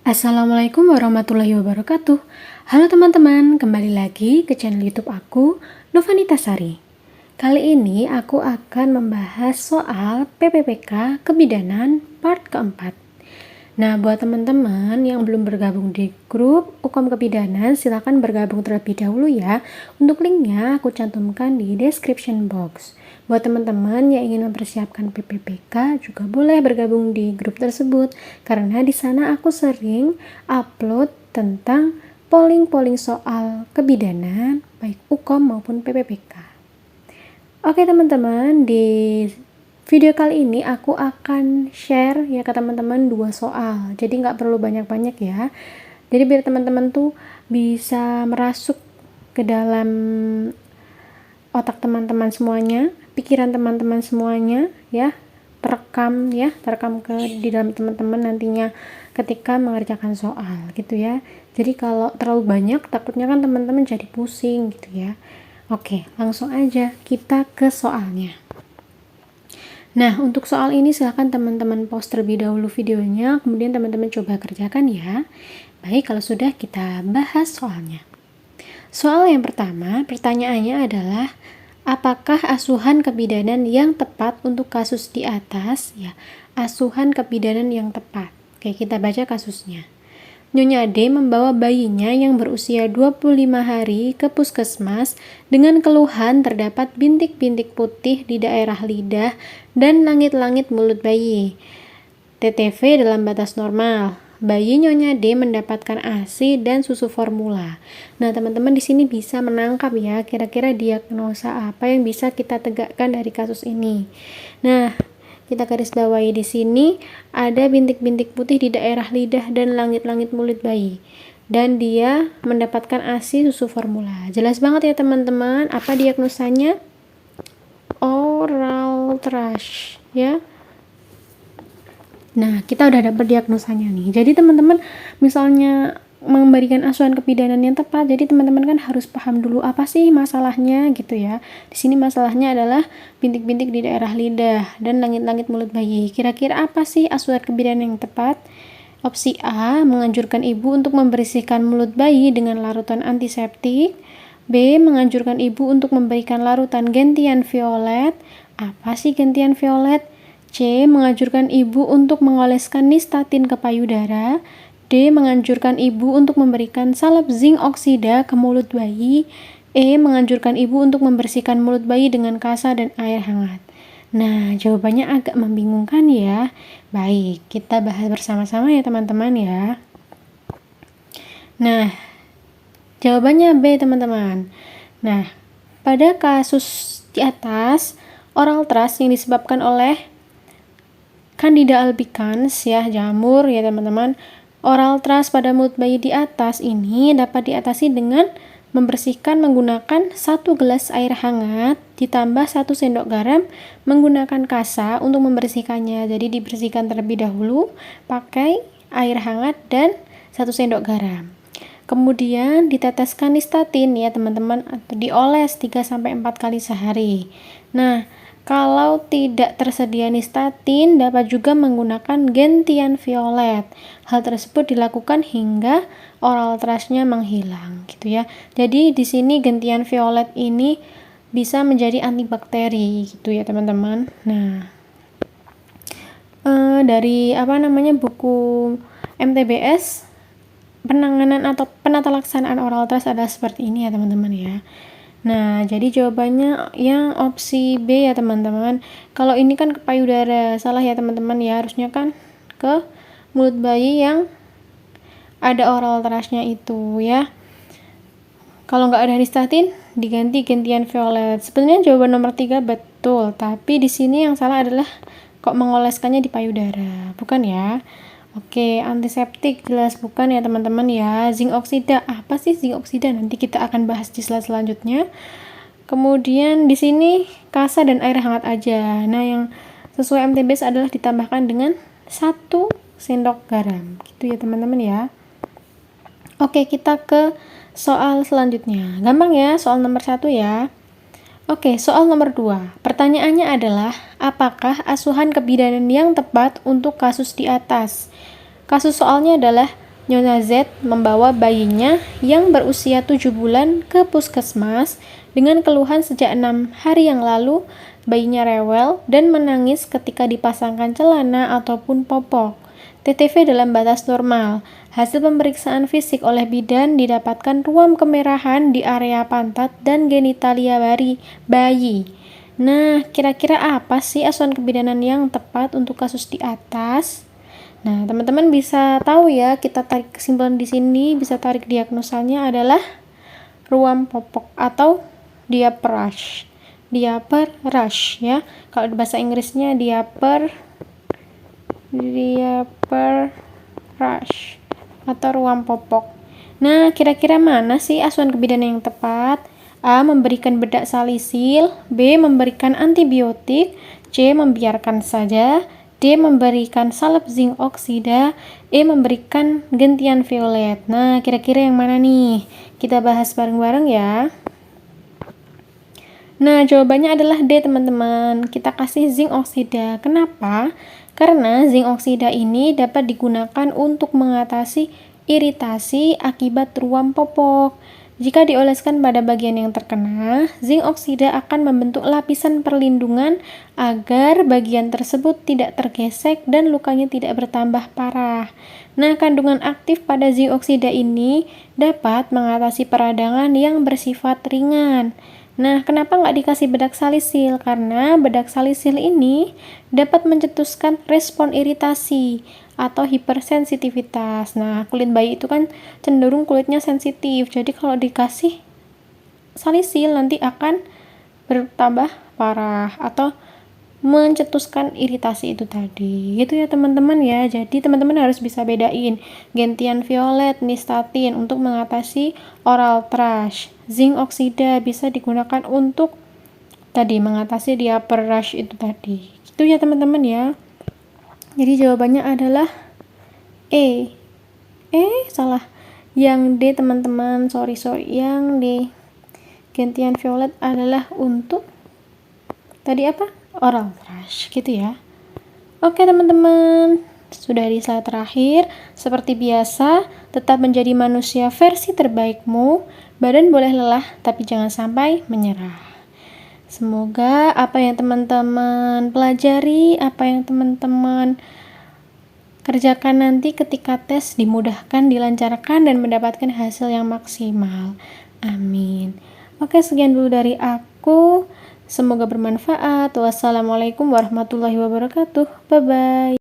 Assalamualaikum warahmatullahi wabarakatuh. Halo teman-teman, kembali lagi ke channel YouTube aku, Novanita Sari. Kali ini aku akan membahas soal PPPK Kebidanan part keempat. Nah, buat teman-teman yang belum bergabung di grup Hukum Kebidanan, silakan bergabung terlebih dahulu ya. Untuk linknya aku cantumkan di description box. Buat teman-teman yang ingin mempersiapkan PPPK juga boleh bergabung di grup tersebut, karena di sana aku sering upload tentang polling soal kebidanan baik UKOM maupun PPPK. Oke teman-teman, di video kali ini aku akan share ya ke teman-teman 2 soal. Jadi nggak perlu banyak-banyak ya. Jadi biar teman-teman tuh bisa merasuk ke dalam otak teman-teman semuanya, pikiran teman-teman semuanya ya, terekam di dalam teman-teman nantinya ketika mengerjakan soal gitu ya. Jadi kalau terlalu banyak takutnya kan teman-teman jadi pusing gitu ya. Oke, langsung aja kita ke soalnya. Nah, untuk soal ini silahkan teman-teman pause terlebih dahulu videonya, kemudian teman-teman coba kerjakan ya. Baik, kalau sudah kita bahas soalnya. Soal yang pertama, pertanyaannya adalah, apakah asuhan kebidanan yang tepat untuk kasus di atas? Ya, asuhan kebidanan yang tepat. Oke, kita baca kasusnya. Nyonya D membawa bayinya yang berusia 25 hari ke puskesmas dengan keluhan terdapat bintik-bintik putih di daerah lidah dan langit-langit mulut bayi. TTV dalam batas normal. Bayi Nyonya D mendapatkan ASI dan susu formula. Nah, teman-teman di sini bisa menangkap ya, kira-kira diagnosa apa yang bisa kita tegakkan dari kasus ini. Nah, kita garis bawahi di sini ada bintik-bintik putih di daerah lidah dan langit-langit mulut bayi. Dan dia mendapatkan ASI susu formula. Jelas banget ya teman-teman, apa diagnosanya? Oral thrush ya. Nah, kita udah dapat diagnosanya nih. Jadi teman-teman misalnya memberikan asuhan kebidanan yang tepat, jadi teman-teman kan harus paham dulu apa sih masalahnya gitu ya. Di sini masalahnya adalah bintik-bintik di daerah lidah dan langit-langit mulut bayi. Kira-kira apa sih asuhan kebidanan yang tepat? Opsi A, menganjurkan ibu untuk membersihkan mulut bayi dengan larutan antiseptik. B, menganjurkan ibu untuk memberikan larutan gentian violet. Apa sih gentian violet? C, menganjurkan ibu untuk mengoleskan nistatin ke payudara. D, menganjurkan ibu untuk memberikan salep zinc oksida ke mulut bayi. E, menganjurkan ibu untuk membersihkan mulut bayi dengan kasa dan air hangat. Nah, jawabannya agak membingungkan ya. Baik, kita bahas bersama-sama ya teman-teman ya. Nah, jawabannya B teman-teman. Nah, pada kasus di atas, oral thrush yang disebabkan oleh Candida albicans ya, jamur ya teman-teman. Oral thrush pada mulut bayi di atas ini dapat diatasi dengan membersihkan menggunakan 1 gelas air hangat ditambah 1 sendok garam menggunakan kasa untuk membersihkannya. Jadi dibersihkan terlebih dahulu pakai air hangat dan 1 sendok garam. Kemudian diteteskan nistatin ya teman-teman, atau dioles 3-4 kali sehari. Nah, kalau tidak tersedia nistatin, dapat juga menggunakan gentian violet. Hal tersebut dilakukan hingga oral thrush-nya menghilang, gitu ya. Jadi di sini gentian violet ini bisa menjadi antibakteri, gitu ya teman-teman. Nah, dari buku MTBS, penanganan atau penata laksanaan oral thrush adalah seperti ini ya teman-teman ya. Nah, jadi jawabannya yang opsi B ya teman-teman. Kalau ini kan ke payudara, salah ya teman-teman ya, harusnya kan ke mulut bayi yang ada oral thrush-nya itu ya. Kalau nggak ada nistatin, diganti gentian violet. Sebenarnya jawaban nomor 3 betul, tapi di sini yang salah adalah kok mengoleskannya di payudara, bukan ya? Oke, antiseptik jelas bukan ya teman-teman ya. Zinc oksida, apa sih zinc oksida? Nanti kita akan bahas di slide selanjutnya. Kemudian di sini kasa dan air hangat aja. Nah, yang sesuai MTBS adalah ditambahkan dengan 1 sendok garam. Gitu ya teman-teman ya. Oke, kita ke soal selanjutnya. Gampang ya, soal nomor 1 ya. Oke, soal nomor 2. Pertanyaannya adalah, apakah asuhan kebidanan yang tepat untuk kasus di atas? Kasus soalnya adalah Nyonya Z membawa bayinya yang berusia 7 bulan ke puskesmas dengan keluhan sejak 6 hari yang lalu. Bayinya rewel dan menangis ketika dipasangkan celana ataupun popok. TTV dalam batas normal. Hasil pemeriksaan fisik oleh bidan didapatkan ruam kemerahan di area pantat dan genitalia bayi. Nah, kira-kira apa sih asuhan kebidanan yang tepat untuk kasus di atas? Nah, teman-teman bisa tahu ya, kita tarik kesimpulan di sini, bisa tarik diagnosanya adalah ruam popok atau diaper rush. Diaper rush ya. Kalau di bahasa Inggrisnya diaper rush atau ruam popok. Nah, kira-kira mana sih asuhan kebidanan yang tepat? A. Memberikan bedak salisil. B. Memberikan antibiotik. C. Membiarkan saja. D. Memberikan salep zinc oksida. E. Memberikan gentian violet. Nah, kira-kira yang mana nih? Kita bahas bareng-bareng ya. Nah, jawabannya adalah D, teman-teman. Kita kasih zinc oksida. Kenapa? Karena zinc oksida ini dapat digunakan untuk mengatasi iritasi akibat ruam popok. Jika dioleskan pada bagian yang terkena, zinc oksida akan membentuk lapisan perlindungan agar bagian tersebut tidak tergesek dan lukanya tidak bertambah parah. Nah, kandungan aktif pada zinc oksida ini dapat mengatasi peradangan yang bersifat ringan. Nah, kenapa nggak dikasih bedak salisil? Karena bedak salisil ini dapat mencetuskan respon iritasi atau hipersensitivitas. Nah, kulit bayi itu kan cenderung kulitnya sensitif. Jadi kalau dikasih salisil nanti akan bertambah parah atau mencetuskan iritasi itu tadi. Gitu ya teman-teman ya. Jadi teman-teman harus bisa bedain gentian violet, nystatin untuk mengatasi oral thrush. Zinc oksida bisa digunakan untuk tadi mengatasi diaper rush itu tadi. Gitu ya teman-teman ya. Jadi jawabannya adalah E. Salah. Yang D teman-teman, sorry. Yang D. Gentian violet adalah untuk tadi apa? Oral thrush, gitu ya. Oke teman-teman, sudah di slide terakhir. Seperti biasa, tetap menjadi manusia versi terbaikmu. Badan boleh lelah, tapi jangan sampai menyerah. Semoga apa yang teman-teman pelajari, apa yang teman-teman kerjakan nanti ketika tes dimudahkan, dilancarkan, dan mendapatkan hasil yang maksimal. Amin. Oke, sekian dulu dari aku. Semoga bermanfaat. Wassalamualaikum warahmatullahi wabarakatuh. Bye-bye.